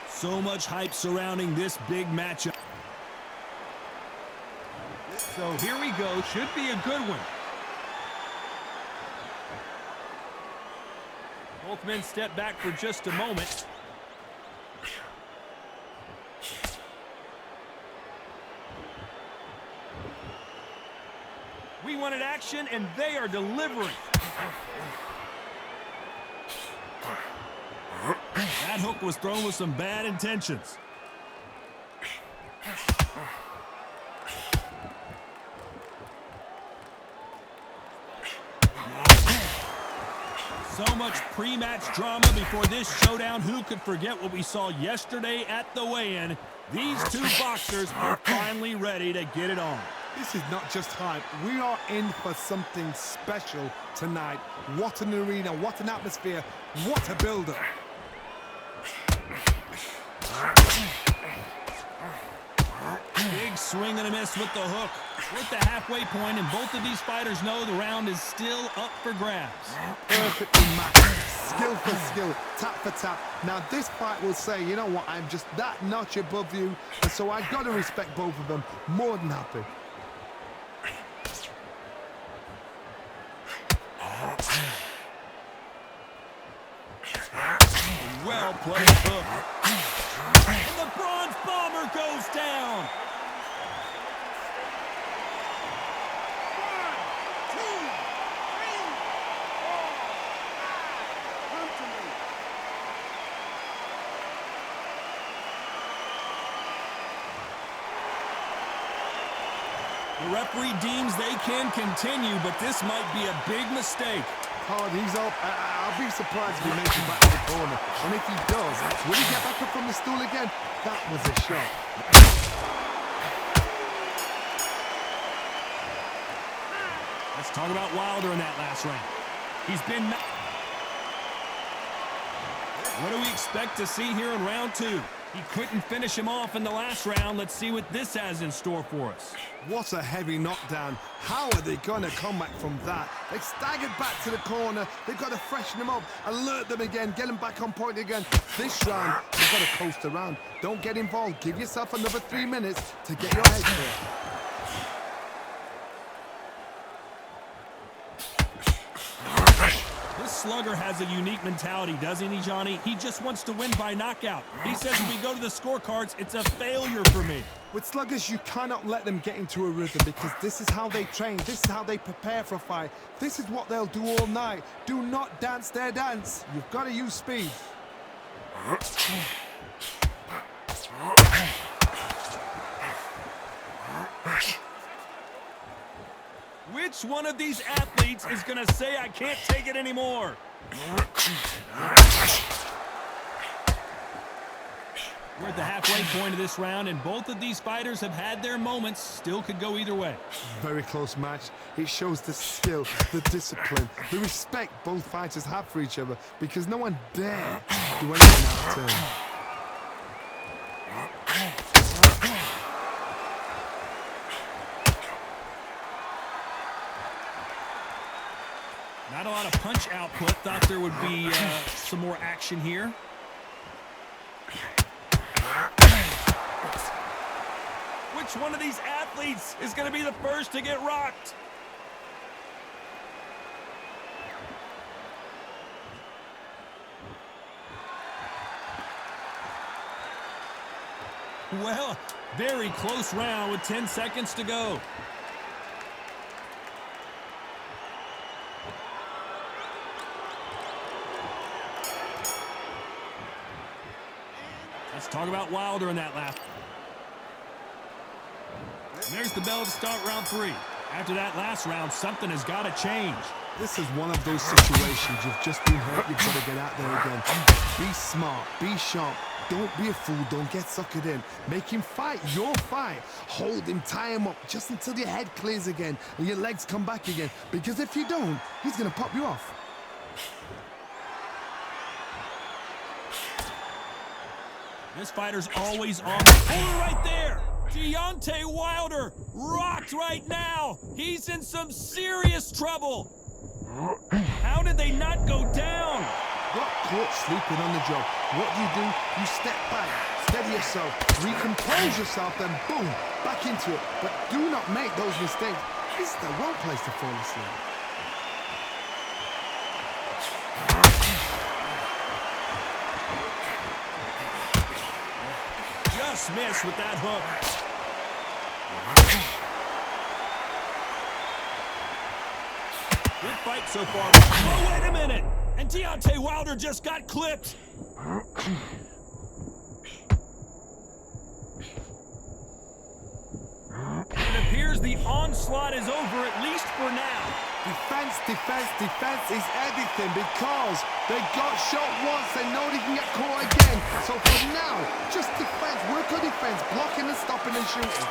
So much hype surrounding this big matchup. So here we go. Should be a good one. Both men step back for just a moment. We wanted action, and they are delivering. That hook was thrown with some bad intentions. So much pre-match drama before this showdown. Who could forget what we saw yesterday at the weigh-in? These two boxers are finally ready to get it on. This is not just hype. We are in for something special tonight. What an arena, what an atmosphere, what a build-up. Big swing and a miss with the hook. We're at the halfway point, and both of these fighters know the round is still up for grabs. Perfectly matched. Skill for skill, tap for tap. Now this fight will say, you know what, I'm just that notch above you, and so I've got to respect both of them. More than happy. Well played hook. And the bronze bomber goes down. 1, 2, 3, 4, 5. Come to me. The referee deems they can continue, but this might be a big mistake. Hard, he's up. I'll be surprised if he makes it back to the corner. And if he does, will he get back up from the stool again? That was a shot. Let's talk about Wilder in that last round. He's been... What do we expect to see here in round two? He couldn't finish him off in the last round. Let's see what this has in store for us. What a heavy knockdown. How are they going to come back from that? They've staggered back to the corner. They've got to freshen them up, alert them again, get them back on point again. This round, you've got to coast around. Don't get involved. Give yourself another 3 minutes to get your head clear. Slugger has a unique mentality, doesn't he, Johnny? He just wants to win by knockout. He says if we go to the scorecards, it's a failure for me. With sluggers, you cannot let them get into a rhythm because this is how they train. This is how they prepare for a fight. This is what they'll do all night. Do not dance their dance. You've got to use speed. Which one of these athletes is going to say, I can't take it anymore? We're at the halfway point of this round, and both of these fighters have had their moments. Still could go either way. Very close match. It shows the skill, the discipline, the respect both fighters have for each other because no one dare do anything out of turn. Not a lot of punch output. Thought there would be some more action here. Which one of these athletes is going to be the first to get rocked? Well, very close round with 10 seconds to go. Let's talk about Wilder in that lap. And there's the bell to start round three. After that last round, something has got to change. This is one of those situations. You've just been hurt. You've got to get out there again. Be smart. Be sharp. Don't be a fool. Don't get suckered in. Make him fight your fight. Hold him. Tie him up just until your head clears again and your legs come back again. Because if you don't, he's going to pop you off. This fighter's always on the corner right there. Deontay Wilder rocked right now. He's in some serious trouble. How did they not go down? Got caught sleeping on the job. What do? You step back, steady yourself, recompose yourself, then boom, back into it. But do not make those mistakes. This is the wrong place to fall asleep. Just missed with that hook. Good fight so far. Oh, wait a minute! And Deontay Wilder just got clipped. It appears the onslaught is over, at least for now. Defense, defense, defense is everything because they got shot once, they know they can get caught again. So for now, just defense, work on defense, blocking and stopping and shooting.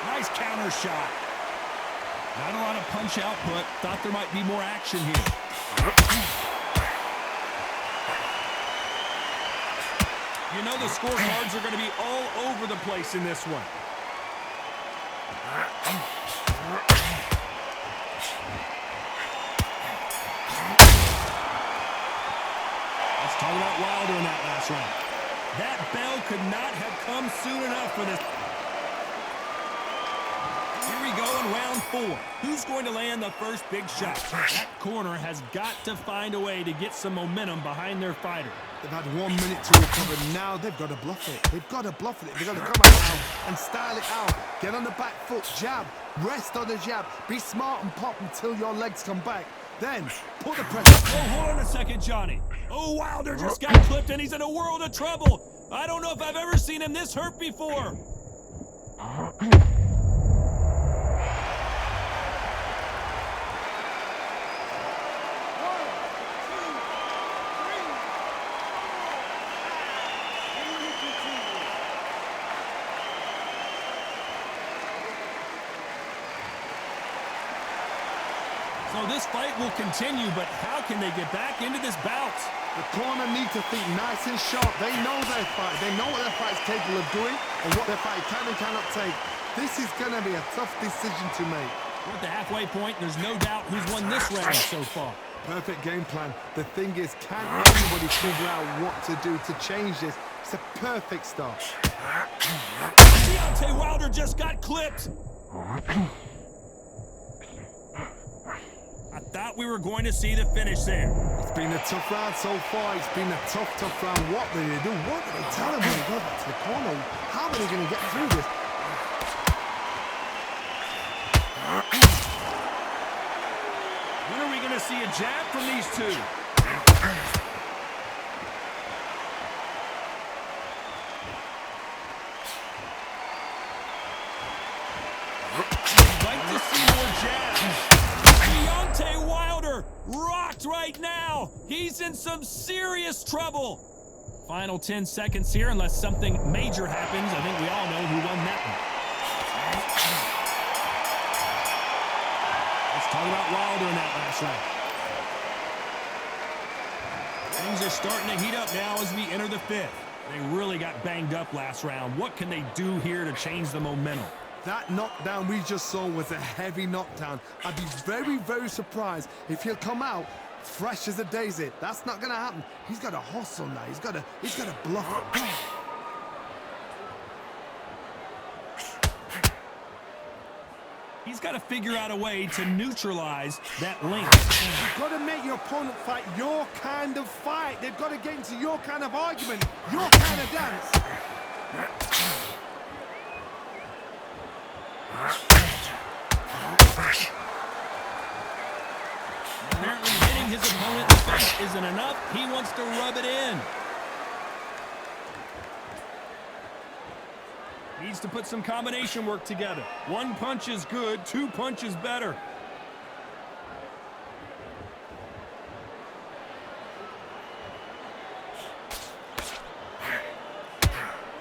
Nice counter shot. Not a lot of punch output. Thought there might be more action here. You know the scorecards are going to be all over the place in this one. Let's talk about Wilder in that last round. That bell could not have come soon enough for this. Here we go in round 4. Who's going to land the first big shot? That corner has got to find a way to get some momentum behind their fighter. They've had 1 minute to recover. Now they've got to bluff it. They've got to bluff it. They've got to come out now and style it out. Get on the back foot, jab, rest on the jab. Be smart and pop until your legs come back. Then put the pressure. Oh, hold on a second, Johnny. Oh, Wilder just got clipped and he's in a world of trouble. I don't know if I've ever seen him this hurt before. So this fight will continue, but how can they get back into this bout? The corner need to think nice and sharp. They know their fight. They know what their fight is capable of doing and what their fight can and cannot take. This is going to be a tough decision to make. We're at the halfway point. There's no doubt who's won this round so far. Perfect game plan. The thing is, can anybody figure out what to do to change this? It's a perfect start. Deontay Wilder just got clipped. I thought we were going to see the finish there. It's been a tough round so far. It's been a tough round. What do they do? What do they tell him when he goes back to the corner? How are they going to get through this? When are we going to see a jab from these two? I'd like to see more jabs. Deontay Wilder rocked right now. He's in some serious trouble. Final 10 seconds here, unless something major happens. I think we all know who won that one. Let's talk about Wilder in that last round. Things are starting to heat up now as we enter the 5th. They really got banged up last round. What can they do here to change the momentum? That knockdown we just saw was a heavy knockdown. I'd be very, very surprised if he'll come out fresh as a daisy. That's not going to happen. He's got to hustle now. He's got to bluff it. He's got to figure out a way to neutralize that link. You've got to make your opponent fight your kind of fight. They've got to get into your kind of argument, your kind of dance. Apparently hitting his opponent in the face isn't enough. He wants to rub it in. Needs to put some combination work together. 1 punch is good, 2 punches better.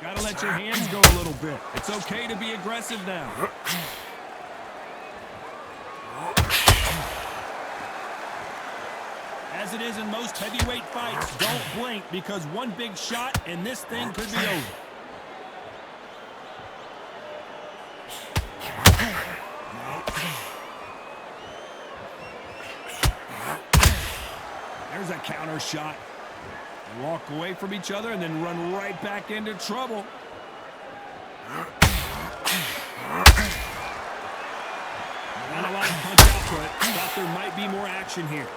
Gotta let your hands go a little bit. It's okay to be aggressive now. As it is in most heavyweight fights, don't blink because one big shot and this thing could be over. counter shot. They walk away from each other and then run right back into trouble. Not a lot of punch output. Thought there might be more action here.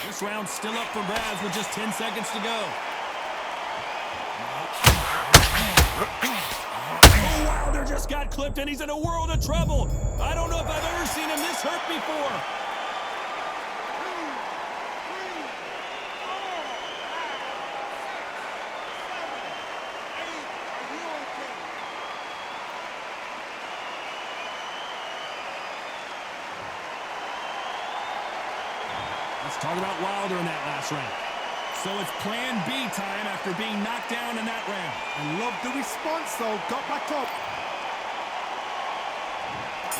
This round's still up for grabs with just 10 seconds to go. Oh, Wilder just got clipped and he's in a world of trouble. I don't know if I've ever seen him this hurt before. Let's talk about Wilder in that last round. So it's plan B time after being knocked down in that round. I love the response, though. Got back up.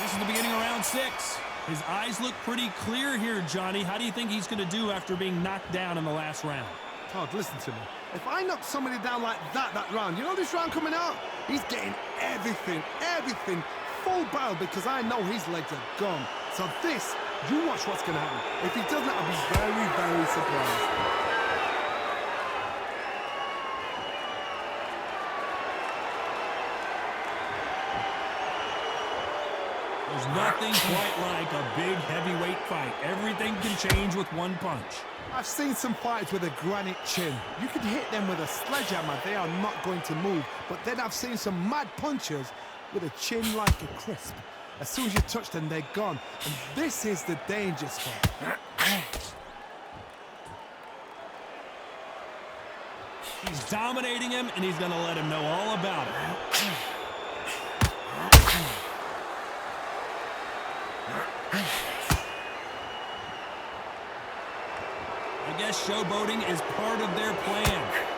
This is the beginning of round 6. His eyes look pretty clear here, Johnny. How do you think he's going to do after being knocked down in the last round? Todd, listen to me. If I knock somebody down like that round, you know this round coming out? He's getting everything, full barrel because I know his legs are gone. So this, you watch what's going to happen. If he doesn't, I'll be very, very surprised. There's nothing quite like a big heavyweight fight. Everything can change with one punch. I've seen some fights with a granite chin. You can hit them with a sledgehammer, they are not going to move. But then I've seen some mad punchers with a chin like a crisp. As soon as you touch them, they're gone. And this is the danger spot. He's dominating him, and he's going to let him know all about it. I guess showboating is part of their plan.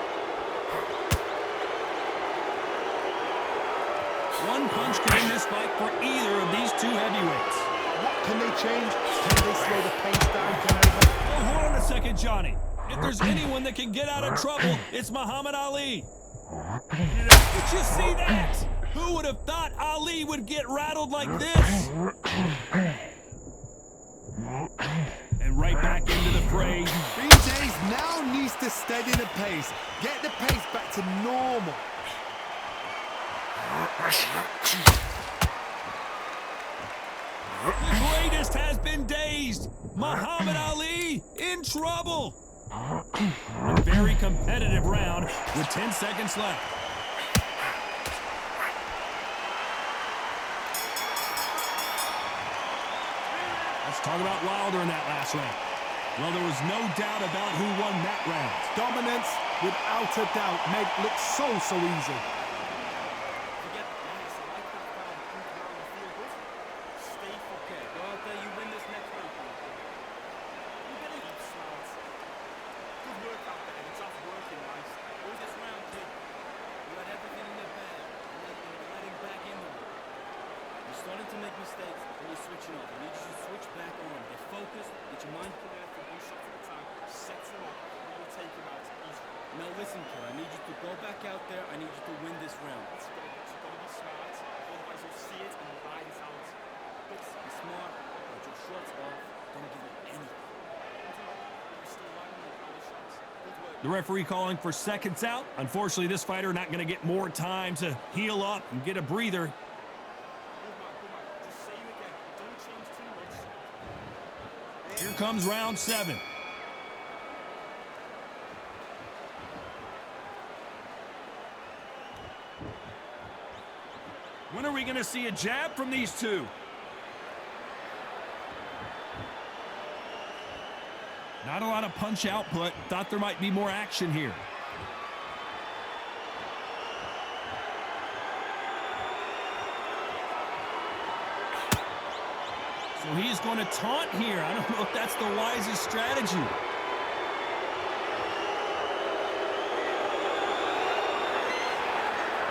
One punch can end this fight for either of these two heavyweights. What can they change? Can they slow the pace down? Can they... Oh, hold on a second, Johnny. If there's anyone that can get out of trouble, it's Muhammad Ali. Did you see that? Who would have thought Ali would get rattled like this? And right back into the fray. BJ's now needs to steady the pace. Get the pace back to normal. The greatest has been dazed. Muhammad Ali in trouble. A very competitive round with 10 seconds left. Let's talk about Wilder in that last round. Well, there was no doubt about who won that round. Dominance, without a doubt, made look so easy. Starting to make mistakes when you're switching off. I need you to switch back on. Get focused, get your mind clear for one shot at a time. Sets him up, and you'll take him out easily. Now listen, kid, I need you to go back out there. I need you to win this round. It's got to be smart, otherwise you'll see it and the ride is out. Be smart, put your shots off, don't give it anything. You're still riding with all the shots. Good work. The referee calling for seconds out. Unfortunately, this fighter not going to get more time to heal up and get a breather. Here comes round 7. When are we going to see a jab from these two? Not a lot of punch output. Thought there might be more action here. So he's going to taunt here. I don't know if that's the wisest strategy.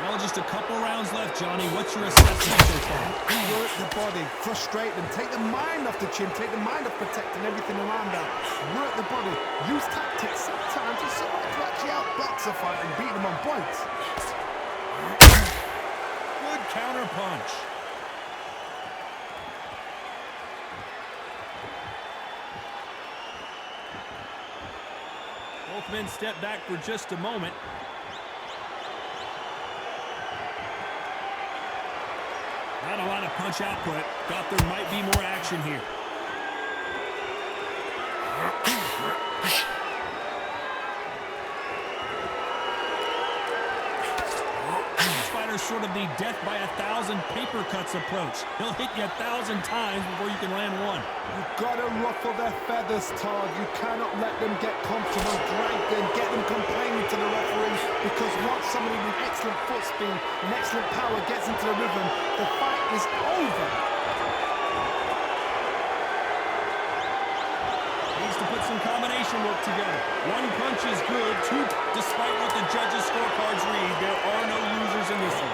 Well, just a couple rounds left, Johnny. What's your assessment so far? Work the body, frustrate them, take the mind off the chin, take the mind off protecting everything around that. Work the body, use tactics sometimes to actually outbox a fight and beat them on points. Good counter punch. Both men step back for just a moment. Not a lot of punch output. Thought there might be more action here. This fighter's sort of the death by 1,000 paper cuts approach. He'll hit you 1,000 times before you can land one. You've got to ruffle their feathers, Todd. You cannot let them get comfortable, drag them, get them complaining to the referee, because once somebody with excellent foot speed and excellent power gets into the rhythm, the fight is over. Needs to put some combination work together. One punch is good. Two, despite what the judges' scorecards read, there are no losers in this one.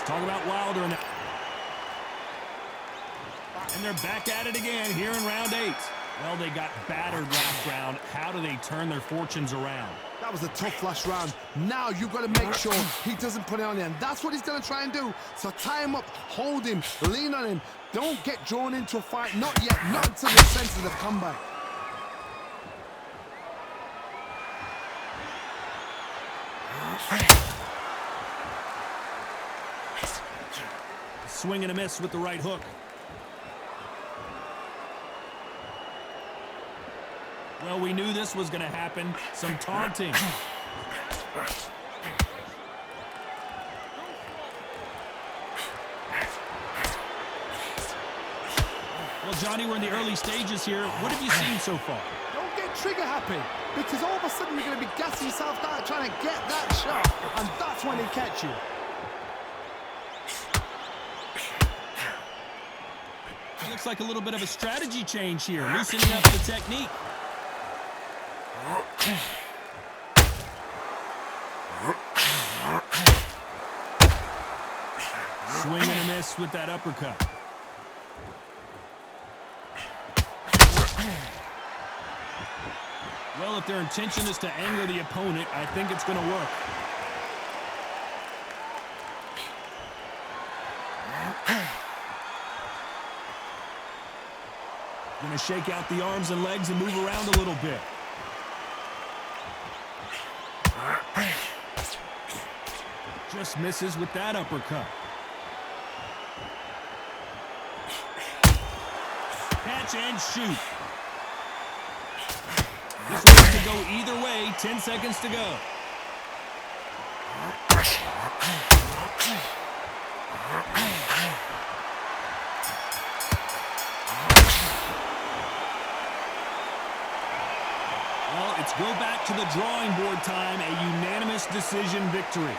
Talk about Wilder. And they're back at it again here in round 8. Well, they got battered last round. How do they turn their fortunes around? That was a tough last round. Now you've got to make sure he doesn't put it on there. And that's what he's going to try and do. So tie him up, hold him, lean on him. Don't get drawn into a fight. Not yet. Not until the senses have come back. Swing and a miss with the right hook. Well, we knew this was going to happen. Some taunting. Well, Johnny, we're in the early stages here. What have you seen so far? Don't get trigger happy, because all of a sudden you're going to be gassing yourself out trying to get that shot, and that's when they catch you. Looks like a little bit of a strategy change here, loosening up the technique. Swing and a miss with that uppercut. Well, if their intention is to anger the opponent, I think it's going to work. Going to shake out the arms and legs and move around a little bit. Just misses with that uppercut. Catch and shoot. This one could go either way. 10 seconds to go. Well, it's go back to the drawing board time. A unanimous decision victory.